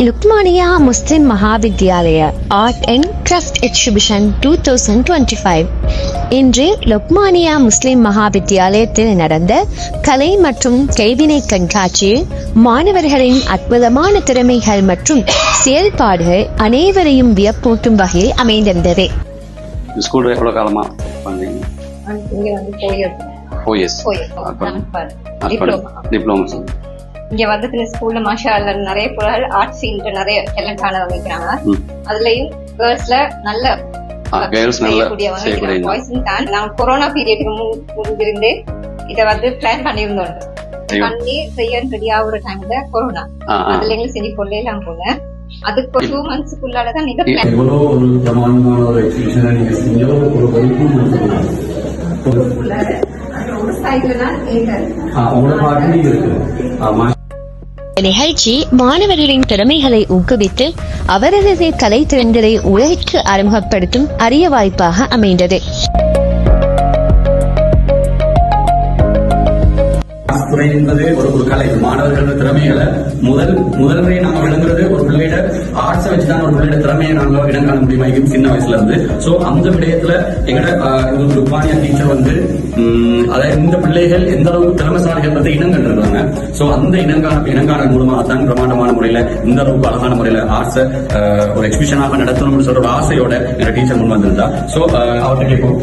லுக்மானியா Muslim Mahavidyalaya art and craft exhibition 2025 இன்று லுக்மானியா முஸ்லிம் மகாவித்யாலயத்தில் நடந்த கலை மற்றும் கைவினை கண்காட்சியில் மாணவர்களின் அற்புதமான திறமைகள் மற்றும் செயல்பாடுகள் அனைவரையும் வியப்பூட்டும் வகையில் அமைந்திருந்தது. ஸ்கூல்ல எவ்வளவு காலமா பண்றீங்க? இங்க வந்து 4 years டிப்ளமோ. இங்க வந்து ஸ்கூல்ல மாஷா அல்லாஹ் நிறைய பிள்ளைகள் ஆர்ட் ஃபீல்ட்ல நிறைய டேலண்ட் ஆனவங்க இருக்கிறாங்க. அதுலயும் கேர்ள்ஸ்ல நல்ல நாங்க கொரோனா பீரியடுக்கு முன்பிருந்தே இத வந்து பிளான் பண்ணியிருந்தோம். பண்ணி செய்ய ரெடி ஆகுற டைம்ல கொரோனா அதுல எங்களுக்கு செஞ்சு கொள்ளையெல்லாம் போல அதுக்கு 2 monthsக்குள்ளாலதான் நீங்க நிகழ்ச்சி மாணவர்களின் திறமைகளை ஊக்குவித்து அவரது கலை திறன்களை உலகிற்கு அறிமுகப்படுத்தும் அரிய வாய்ப்பாக அமைந்தது. துறை என்பது ஒரு கலை. மாணவர்களோட திறமைகளை முதல்ல நாங்க விளங்குறது ஒரு பிள்ளையோட ஆர்ட்ஸை வச்சுதான் ஒரு பிள்ளையோட திறமையை நாங்க இடம் காண முடியுமா சின்ன வயசுல இருந்து. சோ அந்த விடயத்துல எங்கட லுக்மானியா டீச்சர் வந்து இந்த பிள்ளைகள் எந்த அளவுக்கு திறமைசாலிகள் பத்தி இனம் கண்டிருக்காங்க. சோ அந்த இனங்காணல் மூலமா தான் பிரமாண்டமான முறையில இந்த அளவுக்கு அழகான முறையில ஆர்ட்ஸை ஒரு எக்ஸிபிஷனாக நடத்தணும்னு சொல்ற ஒரு ஆசையோட எங்க டீச்சர் முன் வந்திருந்தா. சோ அவர்கிட்ட கேட்போம்.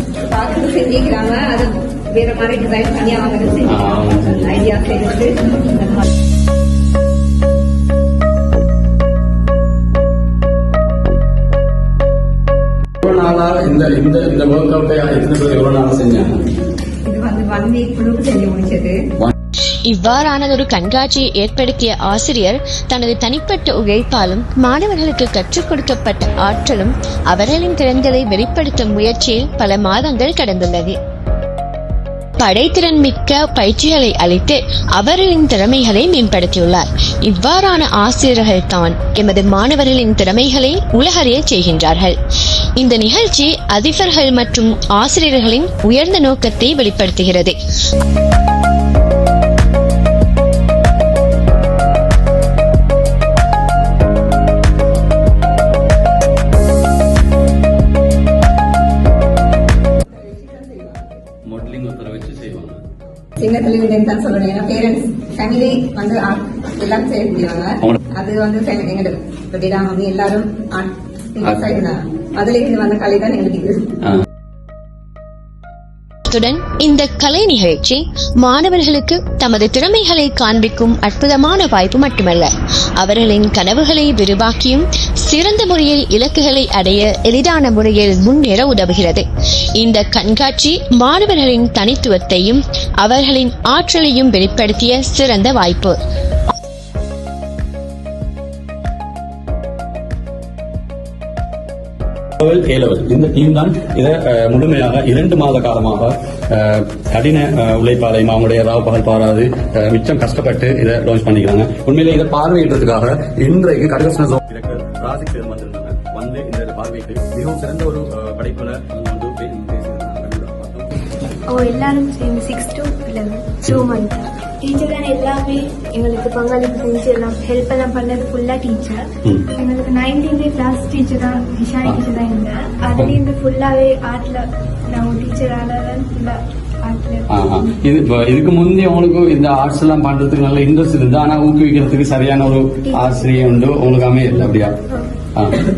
வேற மாதிரி டிசைன் பண்ணி அவங்க ஐடியா செய்து இந்த ஒர்க் அவுட்டை எவ்வளவு நாள் செஞ்சாங்க? இது வந்து 1 week செஞ்சு முடிச்சது. இவ்வாறானதொரு கண்காட்சியை ஏற்படுத்திய ஆசிரியர் தனது தனிப்பட்ட உழைப்பாலும் மாணவர்களுக்கு கற்றுக் கொடுக்கப்பட்ட ஆற்றலும் அவர்களின் திறன்களை வெளிப்படுத்தும் முயற்சியில் பல மாதங்கள் கடந்துள்ளது. படைத்திறன் மிக்க பயிற்சிகளை அளித்து அவர்களின் திறமைகளை மேம்படுத்தியுள்ளார். இவ்வாறான ஆசிரியர்கள் தான் எமது மாணவர்களின் திறமைகளை உலகறிய செய்கின்றார்கள். இந்த நிகழ்ச்சி அதிபர்கள் மற்றும் ஆசிரியர்களின் உயர்ந்த நோக்கத்தை வெளிப்படுத்துகிறது. சின்ன தொழில் தான் சொல்றேன். ஏன்னா பேரண்ட்ஸ் ஃபேமிலி வந்து எல்லாம் செய்யக்கூடியவங்க. அது வந்து எங்களோட எல்லாரும் அதுல இருந்து வந்த கலை தான் எங்களுக்கு. இந்த கலை நிகழ்ச்சி மாணவர்களுக்கு தமது திறமைகளை காண்பிக்கும் அற்புதமான வாய்ப்பு மட்டுமல்ல, அவர்களின் கனவுகளை விரிவாக்கியும் சிறந்த முறையில் இலக்குகளை அடைய எளிதான முறையில் முன்னேற உதவுகிறது. இந்த கண்காட்சி மாணவர்களின் தனித்துவத்தையும் அவர்களின் ஆற்றலையும் வெளிப்படுத்திய சிறந்த வாய்ப்பு. இந்த டீம் தான் இதை முழுமையாக 2 மாத காலமாக கடின உழைப்பாளையும் அவங்களுடைய ராவ பகல் பாராது மிச்சம் கஷ்டப்பட்டு இதை லான்ச் பண்ணிக்கிறாங்க. உண்மையிலே இதை பார்வையிடுறதுக்காக இன்றைக்கு கடகஸ்ன ராசி பேர் வந்திருந்தாங்க. வந்து இந்த பார்வையிட்டு மிகவும் சிறந்த ஒரு படைப்புல எல்லாரும் 6 to 11 2 months டீச்சர் தான் எல்லாமே எங்களுக்கு பங்களிப்பு செஞ்சு எல்லாம் ஹெல்ப் எல்லாம் பண்ணது ஃபுல்லா டீச்சர். எங்களுக்கு 19th கிளாஸ் டீச்சர் தான் விஷானி டீச்சர் தான் இருந்தா. அதுல இந்த ஃபுல்லாவே ஆர்ட்ல நான் டீச்சரால ஃபுல்லா இதுக்கு முந்தைய உங்களுக்கு இந்த ஆர்ட்ஸ் எல்லாம் பண்றதுக்கு நல்ல இன்ட்ரெஸ்ட் இருந்து ஆனா ஊக்குவிக்கிறதுக்கு சரியான ஒரு ஆசிரியை உண்டு உங்களுக்கு அமையல அப்படியா?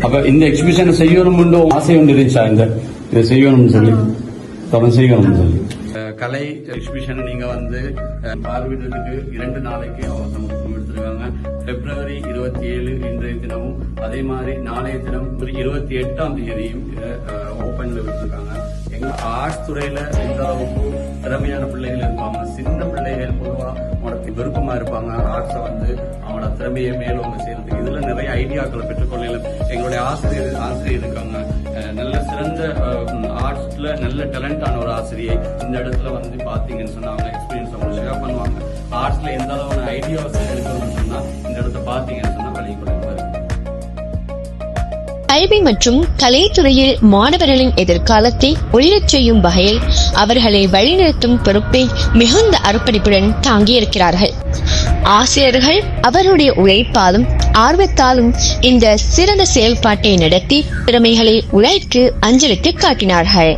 அப்ப இந்த எக்ஸிபிஷன் செய்யணும் ஆசை ஒன்று இருந்துச்சா? இதை செய்யணும்னு சொல்லி தொடர்ந்து செய்யணும்னு சொல்லி கலை எக்ஸிபிஷன் நீங்க வந்து பார்வையிடுறதுக்கு 2 நாளைக்கு அவசரம் எடுத்திருக்காங்க. February 27 இன்றைய தினமும் அதே மாதிரி நாளைய தினம் 28ஆம் தேதியும் ஓபன்ல விட்டுருக்காங்க. எங்க ஆர்ட்ஸ் துறையில எந்த அளவுக்கு திறமையான பிள்ளைகள் இருப்பாங்க, சின்ன பிள்ளைகள் பொதுவா அவங்களுக்கு விருப்பமா இருப்பாங்க ஆர்ட்ஸை வந்து அவனோட திறமையை மேலோங்க செய்யறதுக்கு. இதுல நிறைய ஐடியாக்களை பெற்றுக்கொள்ள எங்களுடைய ஆசிரியர் இருக்காங்க. நல்ல சிறந்த ஆர்ட்ஸ்ல நல்ல டேலண்டான ஒரு ஆசிரியை இந்த இடத்துல வந்து பாத்தீங்கன்னு சொன்னா அவங்க எக்ஸ்பீரியன்ஸ் அவங்க ஷேர் பண்ணுவாங்க. ஆர்ட்ஸ்ல எந்த அளவான ஐடியாஸ் எடுக்கணும்னு சொன்னா இந்த இடத்த பாத்தீங்கன்னு சொன்னா வழிபடுவாங்க. கல்வி மற்றும் கலைத்துறையில் மாணவர்களின் எதிர்காலத்தை ஒளிரச் செய்யும் வகையில் அவர்களை வழிநடத்தும் பொறுப்பை மிகுந்த அர்ப்பணிப்புடன் தாங்கியிருக்கிறார்கள். ஆசிரியர்கள் அவருடைய உழைப்பாலும் ஆர்வத்தாலும் இந்த சிறந்த செயல்பாட்டை நடத்தி திறமைகளை உழைத்து அஞ்சலிட்டு காட்டினார்கள்.